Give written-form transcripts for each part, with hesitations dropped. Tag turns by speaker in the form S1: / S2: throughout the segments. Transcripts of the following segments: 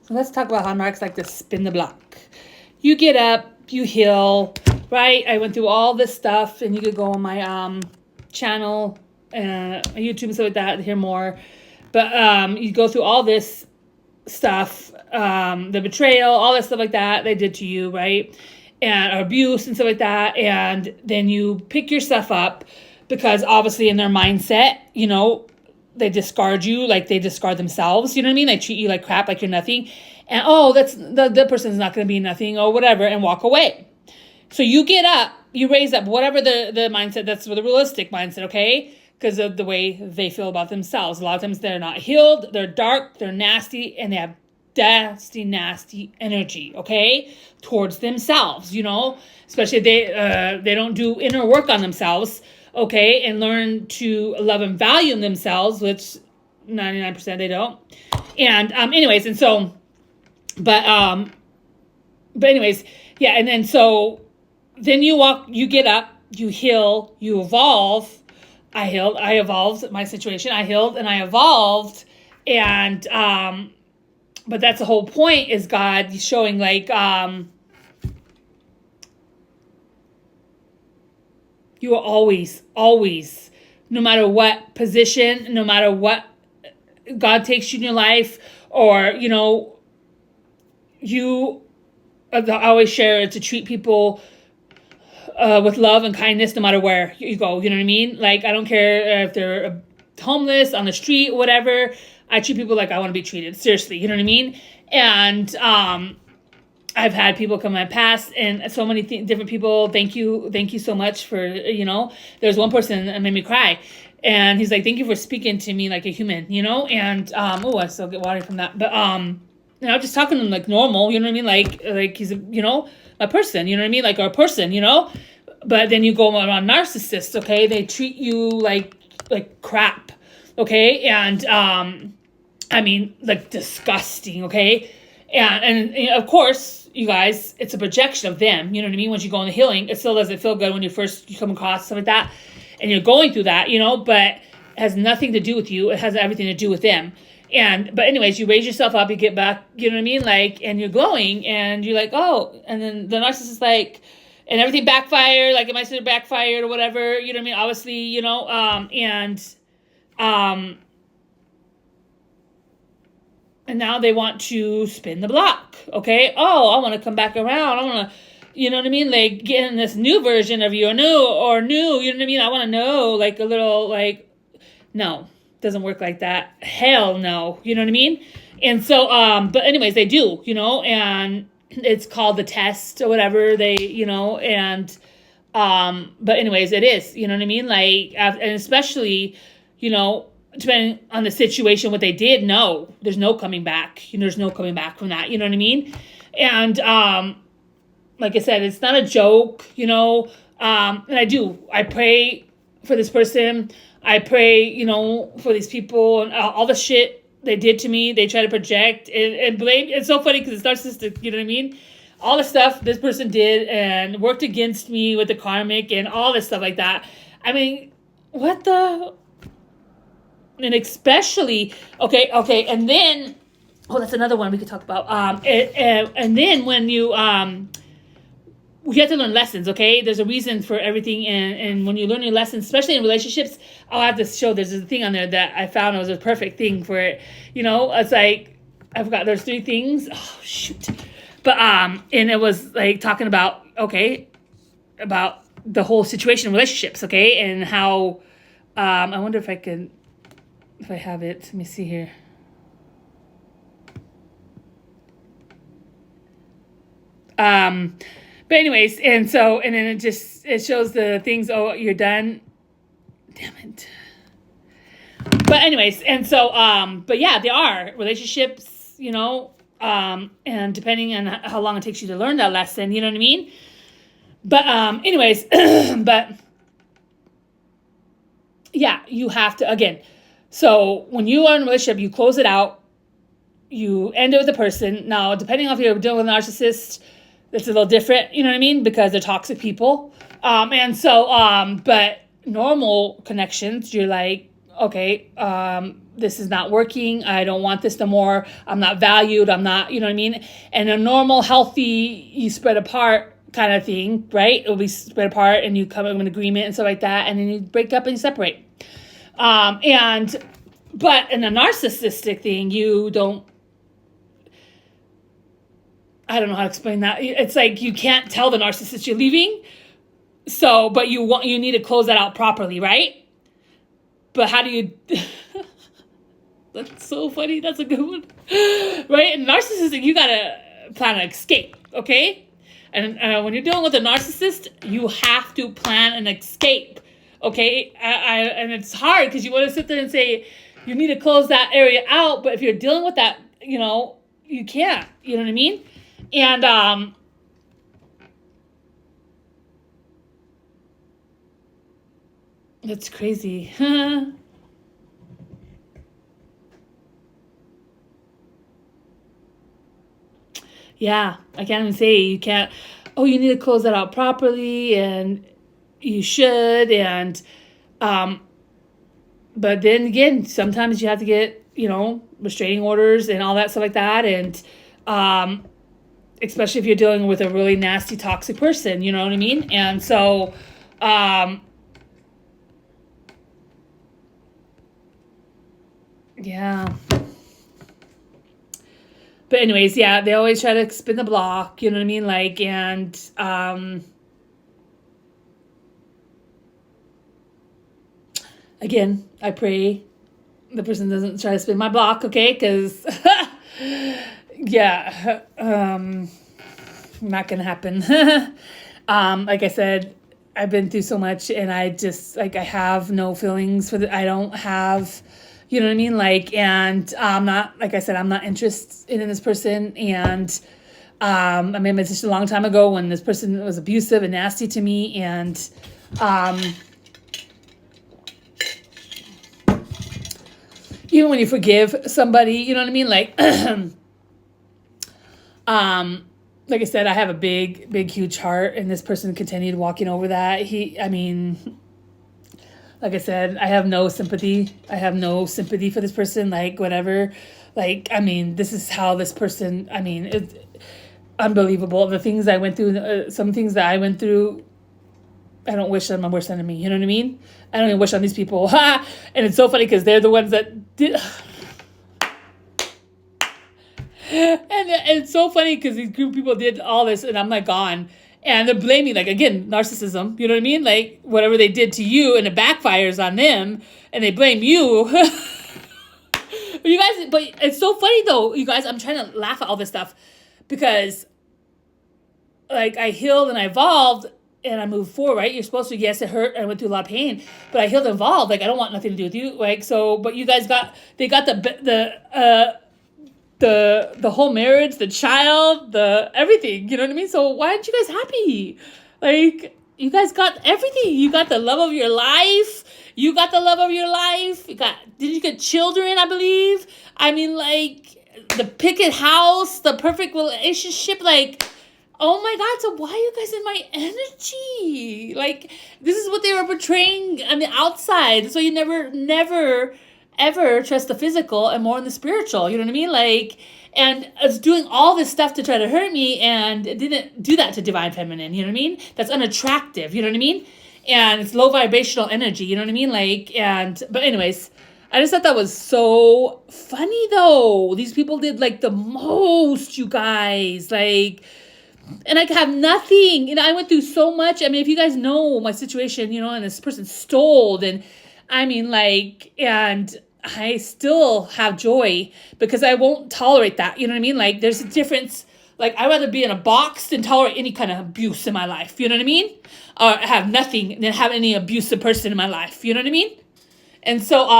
S1: So let's talk about how narcs like to spin the block. You get up, you heal, right? I went through all this stuff, and you could go on my channel, YouTube and stuff like that to hear more. But you go through all this stuff, the betrayal, all that stuff like that they did to you, right? And abuse and stuff like that. And then you pick your stuff up because obviously in their mindset, you know, they discard you like they discard themselves. You know what I mean? They treat you like crap, like you're nothing. And that's the person's not going to be nothing or whatever, and walk away. So you get up, you raise up, whatever the mindset, that's the realistic mindset, okay? Because of the way they feel about themselves. A lot of times they're not healed, they're dark, they're nasty, and they have nasty energy, okay? Towards themselves, you know? Especially if they don't do inner work on themselves, okay? And learn to love and value themselves, which 99% they don't. And anyways, and so, but anyways, yeah, and then so, then you get up, you heal, you evolve. I healed, I evolved my situation. I healed and I evolved. And, but that's the whole point, is God showing like, you are always, no matter what position, no matter what God takes you in your life, or, you know, I always share to treat people with love and kindness no matter where you go. You know what I mean? Like, I don't care if they're homeless, on the street, whatever. I treat people like I want to be treated. Seriously, you know what I mean? And I've had people come in my past, and so many different people. Thank you so much for, you know. There's one person that made me cry, and he's like, "Thank you for speaking to me like a human," you know. And I still get water from that, but you know, just talking to him like normal, you know what I mean? Like he's a, you know, a person, you know what I mean? Like our person, you know. But then you go on narcissists, okay? They treat you like crap, okay? And I mean, like disgusting, okay? And of course, you guys, it's a projection of them, you know what I mean? Once you go in the healing, it still doesn't feel good when you come across stuff like that, and you're going through that, you know, but it has nothing to do with you. It has everything to do with them. But anyways, you raise yourself up, you get back, you know what I mean? Like, and you're glowing, and you're like, oh, and then the narcissist is like, and everything backfired, like it might have backfired or whatever, you know what I mean? Obviously, you know, and now they want to spin the block, okay? Oh, I want to come back around. I want to, you know what I mean? Like, get in this new version of you, or new, you know what I mean? I want to know, like, a little, like, no, doesn't work like that. Hell no, you know what I mean? And so, but anyways, they do, you know, and it's called the test or whatever, they, you know, and, but anyways, it is, you know what I mean? Like, and especially, you know, depending on the situation, what they did, no, there's no coming back. You know, there's no coming back from that. You know what I mean? And like I said, it's not a joke, you know. And I pray for this person. I pray, you know, for these people and all the shit they did to me. They try to project and blame. It's so funny because it's narcissistic, you know what I mean? All the stuff this person did and worked against me with the karmic and all this stuff like that. I mean, what the... And especially, okay, and then, that's another one we could talk about. And then when you have to learn lessons, okay? There's a reason for everything, and when you learn your lessons, especially in relationships, I'll have to show, there's a thing on there that I found was a perfect thing for it. You know, it's like, I forgot, there's 3 things. Oh, shoot. But, and it was like talking about, okay, about the whole situation in relationships, okay? And how, I wonder if I have it, let me see here. But anyways, and then it shows the things, oh, you're done. Damn it. But anyways, and so, but yeah, there are relationships, you know, and depending on how long it takes you to learn that lesson, you know what I mean? But, anyways, but yeah, you have to, again, so when you are in a relationship, you close it out, you end it with the person. Now, depending on if you're dealing with a narcissist, it's a little different, you know what I mean? Because they're toxic people. But normal connections, you're like, okay, this is not working. I don't want this no more. I'm not valued. I'm not, you know what I mean? And a normal, healthy, you spread apart kind of thing, right? It'll be spread apart and you come to an agreement and stuff like that. And then you break up and you separate. But in a narcissistic thing, you don't, I don't know how to explain that. It's like you can't tell the narcissist you're leaving. So, but you need to close that out properly, right? But how do you... That's so funny. That's a good one. Right? And narcissistic, you got to plan an escape, okay? And when you're dealing with a narcissist, you have to plan an escape, okay? And it's hard because you want to sit there and say, you need to close that area out. But if you're dealing with that, you know, you can't. You know what I mean? And that's crazy. Yeah, I can't even say you can't. Oh, you need to close that out properly, and you should. And but then again, sometimes you have to get, you know, restraining orders and all that stuff like that. And especially if you're dealing with a really nasty, toxic person, you know what I mean? And so yeah. But anyways, yeah, they always try to spin the block, you know what I mean? Like, and again, I pray the person doesn't try to spin my block, okay? Because, yeah, not gonna happen. Like I said, I've been through so much, and I just, like, I have no feelings for I don't have... You know what I mean? Like, and I'm not, like I said, I'm not interested in this person. And I made my decision a long time ago when this person was abusive and nasty to me. And even when you forgive somebody, you know what I mean? Like, like I said, I have a big, huge heart, and this person continued walking over that. Like I said, I have no sympathy. I have no sympathy for this person, like, whatever. Like, I mean, this is how this person, I mean, it's unbelievable. The things I went through, some things that I went through, I don't wish on my worst enemy. You know what I mean? I don't even wish on these people. And it's so funny because they're the ones that did... And it's so funny because these group of people did all this, and I'm like gone. And they're blaming, like, again, narcissism, you know what I mean? Like, whatever they did to you, and it backfires on them, and they blame you. But you guys, but it's so funny, though, you guys, I'm trying to laugh at all this stuff, because, like, I healed and I evolved, and I moved forward, right? You're supposed to, yes, it hurt, I went through a lot of pain, but I healed and evolved. Like, I don't want nothing to do with you, like, so, but you guys they got the whole marriage, the child, the everything, you know what I mean? So why aren't you guys happy? Like, you guys got everything. You got the love of your life. You got the love of your life. Did you get children, I believe? I mean, like, the picket house, the perfect relationship, like, oh my God, so why are you guys in my energy? Like, this is what they were portraying on the outside. So you never ever trust the physical and more in the spiritual, you know what I mean? Like, and it's doing all this stuff to try to hurt me, and it didn't do that to divine feminine, you know what I mean? That's unattractive, you know what I mean? And it's low vibrational energy, you know what I mean? Like, but anyways, I just thought that was so funny, though. These people did, like, the most, you guys, like, and I have nothing. You know, I went through so much. I mean, if you guys know my situation, you know, and this person stole, and I mean, like, and I still have joy because I won't tolerate that. You know what I mean? Like, there's a difference. Like, I'd rather be in a box than tolerate any kind of abuse in my life. You know what I mean? Or have nothing than have any abusive person in my life. You know what I mean? And so,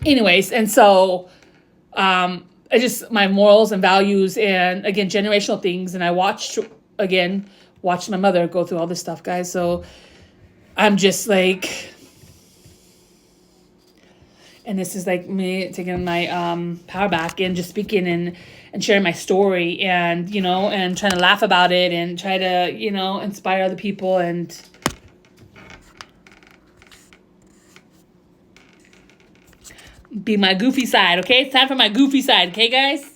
S1: anyways, and so, I just, my morals and values and, again, generational things. And I watched my mother go through all this stuff, guys. So I'm just like... And this is like me taking my power back and just speaking and sharing my story and, you know, and trying to laugh about it and try to, you know, inspire other people. And Be my goofy side, okay? It's time for my goofy side, okay, guys?